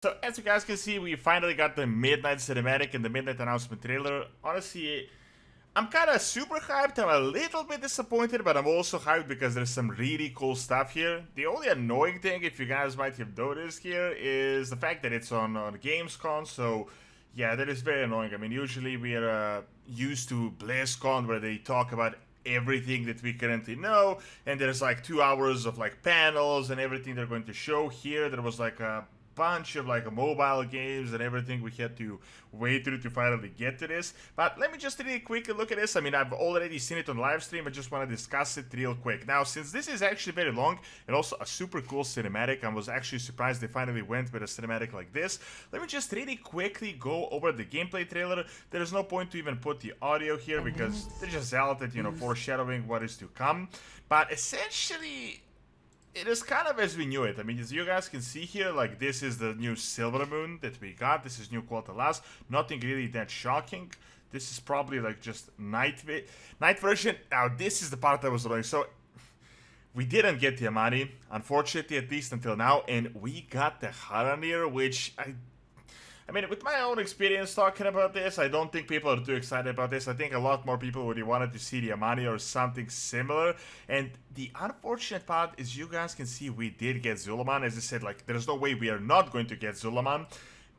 So as you guys can see, we finally got the Midnight Cinematic and the Midnight Announcement trailer. Honestly, I'm kind of super hyped. I'm a little bit disappointed, but I'm also hyped because there's some really cool stuff here. The only annoying thing, if you guys might have noticed here, is the fact that it's on Gamescom, so yeah, that is very annoying. I mean, usually we are used to BlizzCon where they talk about everything that we currently know, and there's like 2 hours of like panels and everything they're going to show. Here there was like a bunch of like mobile games and everything we had to wait through to finally get to this. But let me just really quickly look at this. I mean, I've already seen it on live stream. I just want to discuss it real quick. Now, since this is actually very long and also a super cool cinematic, I was actually surprised they finally went with a cinematic like this. Let me just really quickly go over the gameplay trailer. There's no point to even put the audio here because they just out it, foreshadowing what is to come. But essentially, it is kind of as we knew it. I mean, as you guys can see here, like, this is the new Silver Moon that we got. This is new Quota Last. Nothing really that shocking. This is probably, like, just night version. Now, this is the part that was annoying. So, we didn't get the Amani, unfortunately, at least until now. And we got the Haranir, which I mean, with my own experience talking about this, I don't think people are too excited about this. I think a lot more people would have wanted to see the Amani or something similar. And the unfortunate part is you guys can see we did get Zulaman. As I said, like, there's no way we are not going to get Zulaman.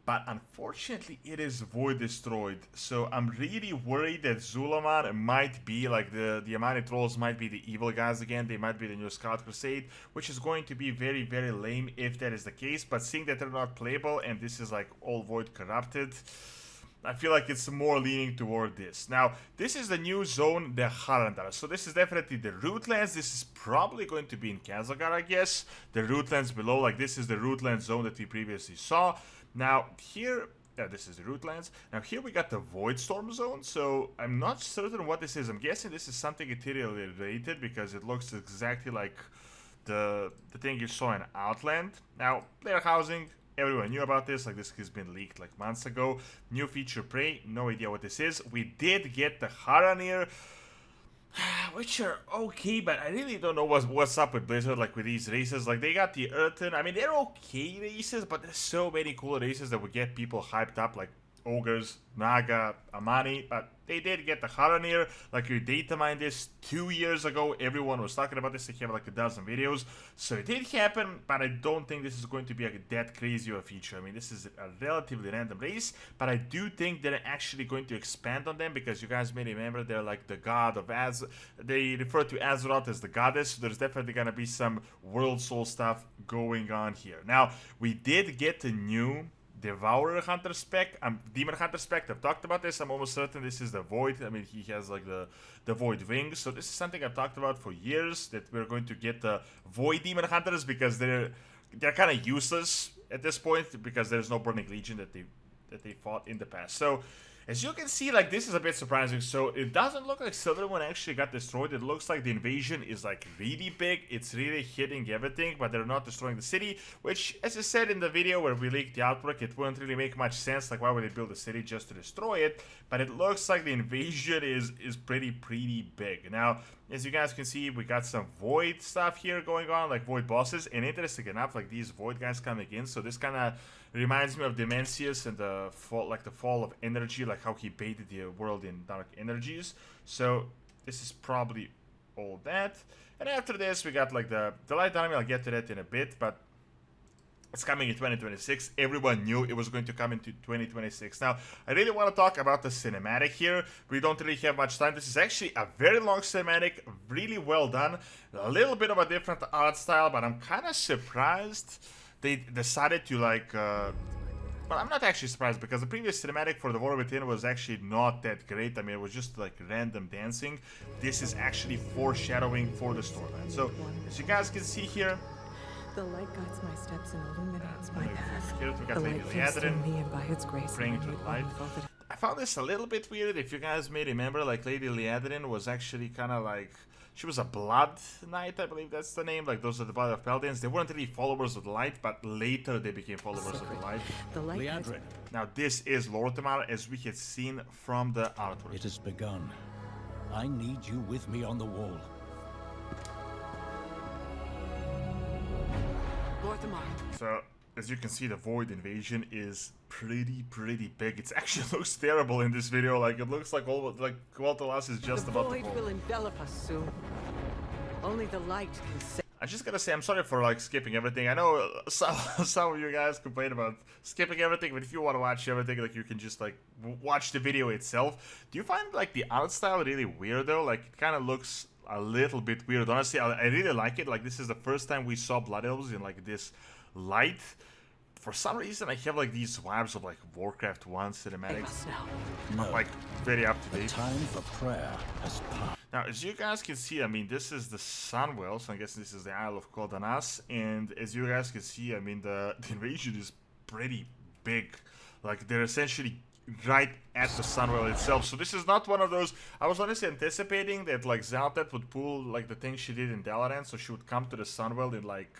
But unfortunately, it is void destroyed. So I'm really worried that Zulaman might be like the Amani trolls might be the evil guys again. They might be the new Scout Crusade, which is going to be very, very lame if that is the case. But seeing that they're not playable and this is like all void corrupted, I feel like it's more leaning toward this. Now, this is the new zone, the Harandar. So this is definitely the Rootlands. This is probably going to be in Kazakar, I guess. The Rootlands below, like this is the Rootlands zone that we previously saw. Now, here, this is the Rootlands. Now, here we got the Void Storm zone, so I'm not certain what this is. I'm guessing this is something ethereal related because it looks exactly like the thing you saw in Outland. Now, player housing, everyone knew about this, like this has been leaked like months ago. New feature Prey, no idea what this is. We did get the Haranir, which are okay, but I really don't know what's up with Blizzard, like with these races. Like, they got the Earthen. I mean, they're okay races, but there's so many cool races that would get people hyped up, like Ogres, Naga, Amani, but they did get the Haranir. Like, you data mined this 2 years ago. Everyone was talking about this. They have like a dozen videos. So it did happen, but I don't think this is going to be like that crazy of a feature. I mean, this is a relatively random race, but I do think they're actually going to expand on them because you guys may remember they're like the god of they refer to Azeroth as the goddess. So there's definitely going to be some World Soul stuff going on here. Now, we did get a new Devourer Hunter spec, Demon Hunter spec. I've talked about this. I'm almost certain this is the Void. I mean, he has like the Void wings. So this is something I've talked about for years, that we're going to get the Void Demon Hunters because they're kind of useless at this point because there's no Burning Legion that they fought in the past. So as you can see, like, this is a bit surprising. So it doesn't look like Silvermoon actually got destroyed. It looks like the invasion is like really big. It's really hitting everything, but they're not destroying the city, which, as I said in the video where we leaked the Outbreak, it wouldn't really make much sense. Like, why would they build a city just to destroy it? But it looks like the invasion is pretty big. Now, as you guys can see, we got some Void stuff here going on, like Void bosses. And interesting enough, like these Void guys coming in. So this kind of reminds me of Demencius and the fall of energy, like how he baited the world in dark energies. So this is probably all that. And after this, we got like the light army. I'll get to that in a bit, but it's coming in 2026. Everyone knew it was going to come into 2026. Now, I really want to talk about the cinematic here. We don't really have much time. This is actually a very long cinematic, really well done. A little bit of a different art style, but I'm kind of surprised they decided to like... well, I'm not actually surprised because the previous cinematic for the War Within was actually not that great. I mean, it was just like random dancing. This is actually foreshadowing for the storyline. So, as you guys can see here, the light guides my steps and illuminates my path. Here we got The Lady light flows through Liadrin me, and by its grace, praying to the light. unfolded. I found this a little bit weird. If you guys may remember, like Lady Liadrin was actually kind of like, she was a Blood Knight, I believe that's the name. Like, those are the Blood of Paladins. They weren't really followers of the light, but later they became followers of the light. The light guides Liadrin, Now, this is Lortimer, as we had seen from the artwork. it has begun. I need you with me on the wall. Lorthamar. So, as you can see, the Void invasion is pretty big. It actually looks terrible in this video. Like, it looks like Quel'Thalas is just The about to void fall. will envelop us soon. Only the light can save. I just gotta say, I'm sorry for like skipping everything. I know some of you guys complain about skipping everything, but if you want to watch everything, like, you can just like watch the video itself. Do you find like the art style really weird though? Like, it kind of looks a little bit weird. Honestly, I really like it. Like, this is the first time we saw Blood Elves in like this light. For some reason, I have like these vibes of like Warcraft 1 cinematic. us now. No, Like, very up to the date. time for prayer has passed. Now, as you guys can see, I mean, this is the Sunwell, so I guess this is the Isle of Quel'Thalas, and as you guys can see, I mean, the invasion is pretty big. Like, they're essentially right at the Sunwell itself, so this is not one of those. I was honestly anticipating that, like, Xal'Tet would pull, like, the thing she did in Dalaran, so she would come to the Sunwell in, like,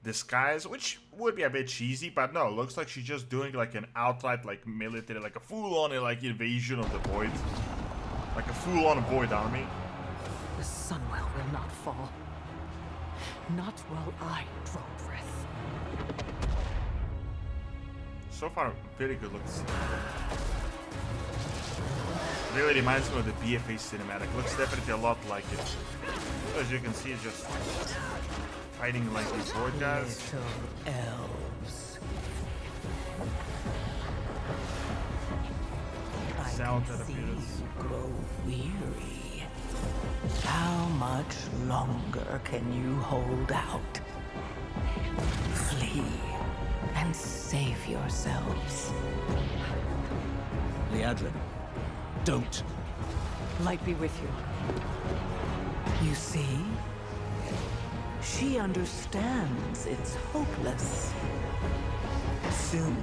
disguise, which would be a bit cheesy, but no, it looks like she's just doing, like, an outright, like, military, like, a full-on, like, invasion of the Void. Like, a full-on Void army. The Sunwell will not fall. Not while I draw breath. So far, very good looks. Really reminds me of the BFA cinematic. Looks definitely a lot like it. As you can see, it's just fighting like these Void guys. Little elves. Xal'Tet appears. Grow weary. How much longer can you hold out? Flee and save yourselves. Liadrin, don't. Light be with you. You see? She understands it's hopeless. Soon,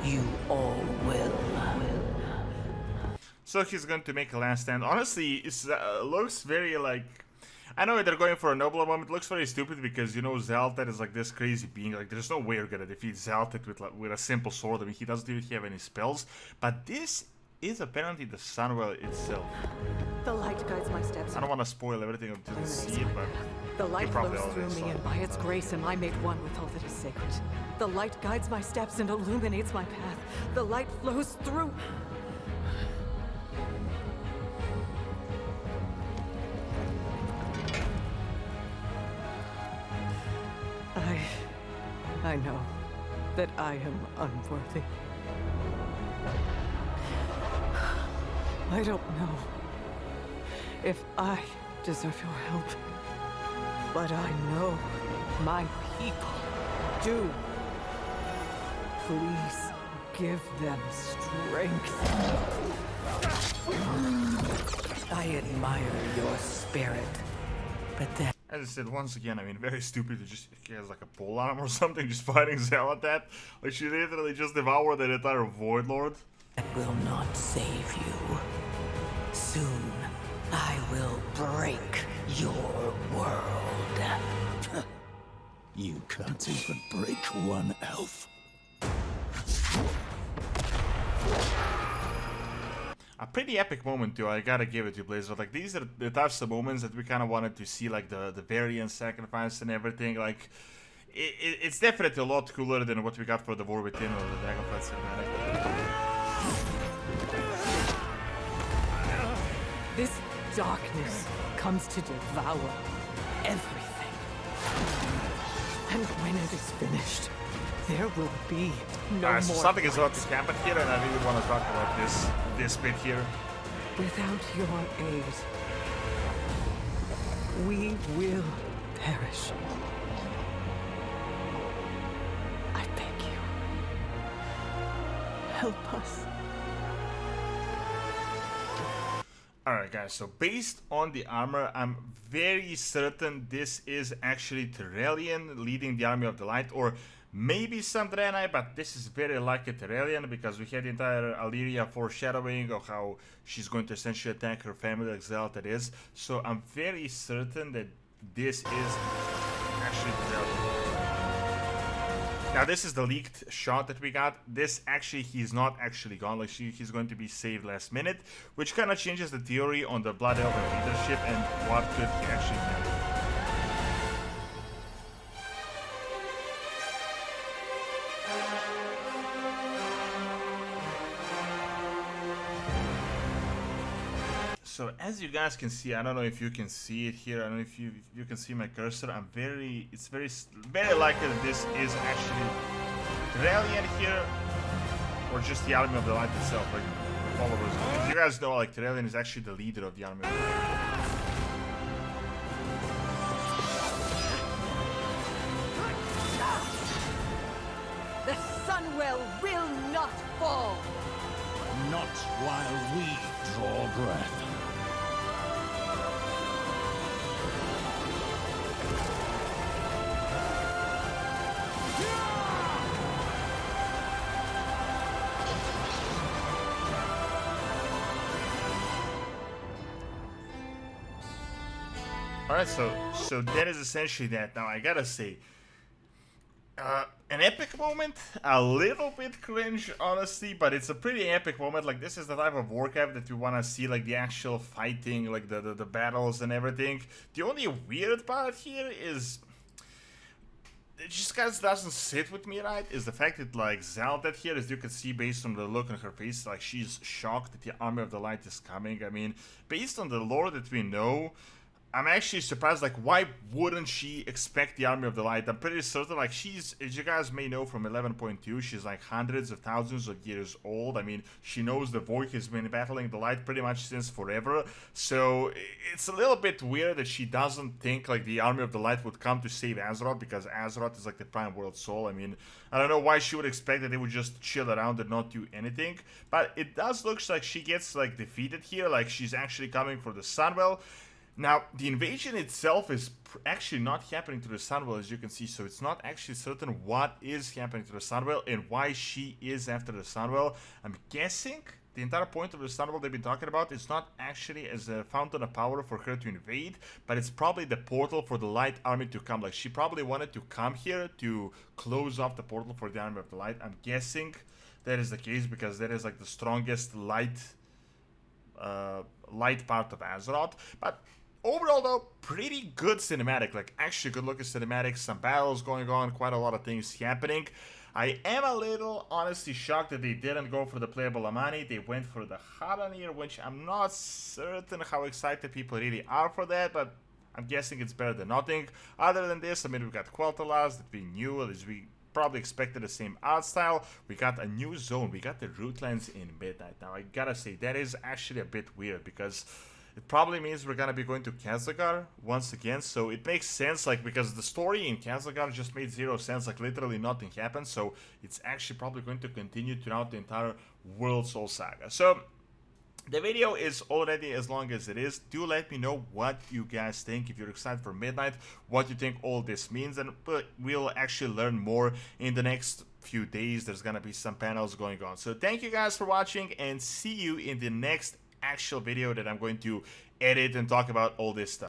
you all will. So he's going to make a last stand. Honestly, it looks very like... I know they're going for a nobler moment. It looks very stupid because, you know, Xal'Tet is like this crazy being. Like, there's no way you're gonna defeat Xal'Tet with a simple sword. I mean, he doesn't even have any spells. But this is apparently the Sunwell itself. The light guides my steps. I don't want to spoil everything until you see it, but... The light you probably flows through already me, saw and it. by its grace am I made one with all that is sacred. The light guides my steps and illuminates my path. The light flows through. I know that I am unworthy. I don't know if I deserve your help, but I know my people do. Please give them strength. I admire your spirit, but then As I said, once again, I mean, very stupid to just, he has like a pole arm or something, just fighting Xal'Tet. Like, she literally just devoured the entire Void Lord. that will not save you. Soon, I will break your world. You can't even break one elf. A pretty epic moment too, I gotta give it to Blizzard. Like, these are the types of moments that we kind of wanted to see, like the variant sacrifice and everything. Like, it's definitely a lot cooler than what we got for the War Within or the Dragonflight cinematic. This darkness comes to devour everything. And when it is finished, there will be no Alright, more so something is about fights. to happen here, and I really want to talk about this bit here. Without your aid, we will perish. I beg you, help us. Alright guys, so based on the armor, I'm very certain this is actually Terrellian leading the Army of the Light, or maybe some Draenei, but this is very likely Terrellian because we had the entire Illyria foreshadowing of how she's going to essentially attack her family like Xal'Tet is. So I'm very certain that this is actually Terrellian. Now this is the leaked shot that we got. This actually, he's not actually gone. Like, he's going to be saved last minute, which kind of changes the theory on the Blood Elven leadership and what could he actually happen. So as you guys can see, I don't know if you can see it here. I don't know if you can see my cursor. It's very likely that this is actually Tyrellian here, or just the Army of the Light itself, like the followers. As you guys know, like Tyrellian is actually the leader of the Army of the Light. The Sunwell will not fall! Not while we draw breath. Alright, so that is essentially that. Now I gotta say, an epic moment, a little bit cringe, honestly, but it's a pretty epic moment. Like, this is the type of warcraft that you want to see, like the actual fighting, like the battles and everything. The only weird part here is, it just kind of doesn't sit with me right, is the fact that, like, Zelda here, as you can see based on the look on her face, like, she's shocked that the Army of the Light is coming. I mean, based on the lore that we know, I'm actually surprised, like, why wouldn't she expect the Army of the Light? I'm pretty certain, like, she's, as you guys may know from 11.2, she's, like, hundreds of thousands of years old. I mean, she knows the Void has been battling the Light pretty much since forever. So, it's a little bit weird that she doesn't think, like, the Army of the Light would come to save Azeroth, because Azeroth is, like, the Prime World Soul. I mean, I don't know why she would expect that they would just chill around and not do anything. But it does look like she gets, like, defeated here, like, she's actually coming for the Sunwell. Now, the invasion itself is actually not happening to the Sunwell, as you can see, so it's not actually certain what is happening to the Sunwell and why she is after the Sunwell. I'm guessing the entire point of the Sunwell they've been talking about is not actually as a fountain of power for her to invade, but it's probably the portal for the Light Army to come. Like, she probably wanted to come here to close off the portal for the Army of the Light. I'm guessing that is the case, because that is, like, the strongest light part of Azeroth. But overall, though, pretty good cinematic, like actually good looking cinematics, some battles going on, quite a lot of things happening. I am a little honestly shocked that they didn't go for the playable Amani, they went for the Haranir, which I'm not certain how excited people really are for that, but I'm guessing it's better than nothing. Other than this, I mean, we got Quel'Thalas that we knew, as we probably expected the same art style. We got a new zone, we got the Rootlands in Midnight. Now, I gotta say, that is actually a bit weird, because it probably means we're gonna be going to Khazakar once again, so it makes sense, like, because the story in Khazakar just made zero sense, like, literally nothing happened, so it's actually probably going to continue throughout the entire World Soul Saga. So, the video is already as long as it is. Do let me know what you guys think, if you're excited for Midnight, what you think all this means, and we'll actually learn more in the next few days. There's gonna be some panels going on. So thank you guys for watching, and see you in the next actual video that I'm going to edit and talk about all this stuff.